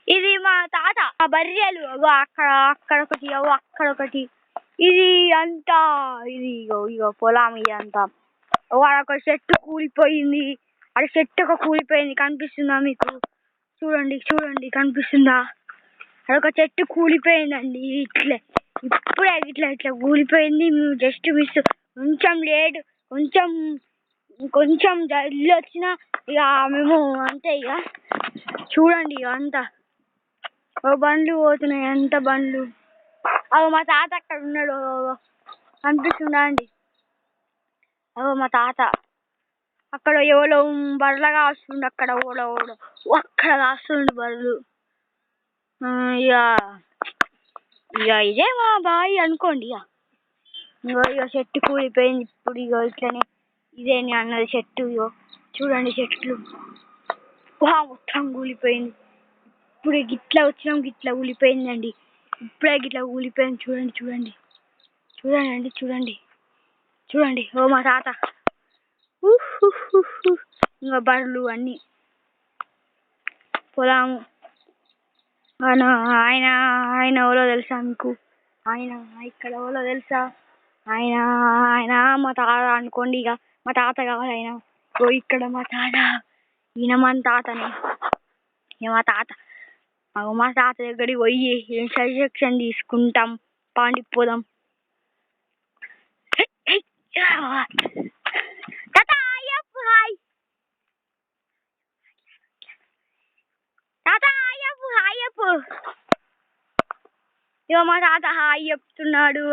ఇది మా తాత ఆ బర్రెలు అక్కడ అక్కడ ఒకటి అక్కడ ఒకటి ఇది అంతా ఇది ఇగో పొలం ఇదంతా ఒక చెట్టు కూలిపోయింది అది చెట్టు ఒక కూలిపోయింది కనిపిస్తుందా మీకు చూడండి చూడండి కనిపిస్తుందా అదొక చెట్టు కూలిపోయిందండి ఇట్లే ఇప్పుడే ఇట్లా ఇట్లా కూలిపోయింది జస్ట్ మిస్ కొంచెం లేట్ కొంచెం జల్లి వచ్చిన ఇక మేము అంతే ఇక చూడండి ఇక అంతా బండ్లు పోతున్నాయి అంత బండ్లు అవి మా తాత అక్కడ ఉన్నాడు కనిపిస్తుందా అండి మా తాత అక్కడ ఎవరో బర్రెలు కాస్తుండు అక్కడ ఓడో అక్కడ కాస్తుండు బర్రెలు ఇక ఇదే మా బావి అనుకోండి ఇక చెట్టు కూలిపోయింది ఇప్పుడు ఇగో ఇట్లనే ఇదే అన్నది చెట్టు ఇగో చూడండి చెట్లు మొత్తం కూలిపోయింది ఇప్పుడు గిట్లా వచ్చినాం గిట్లా కూలిపోయిందండి ఇప్పుడే గిట్లా కూలిపోయింది చూడండి చూడండి చూడండి అండి చూడండి చూడండి మా తాత ఇంకా బర్రెలు అన్నీ పొలము ఆయన ఎవరో తెలుసా మీకు ఆయన ఇక్కడ ఎవరో తెలుసా ఆయన మా తాత అనుకోండి ఇక మా తాత కావాలి ఆయన ఇక్కడ మా తాత ఈయన మన తాతనే మా తాత దగ్గరికి పోయి సజెషన్ తీసుకుంటాం పాండిపోదాం ఇగో మా తాత హాయ్ చెప్తున్నాడు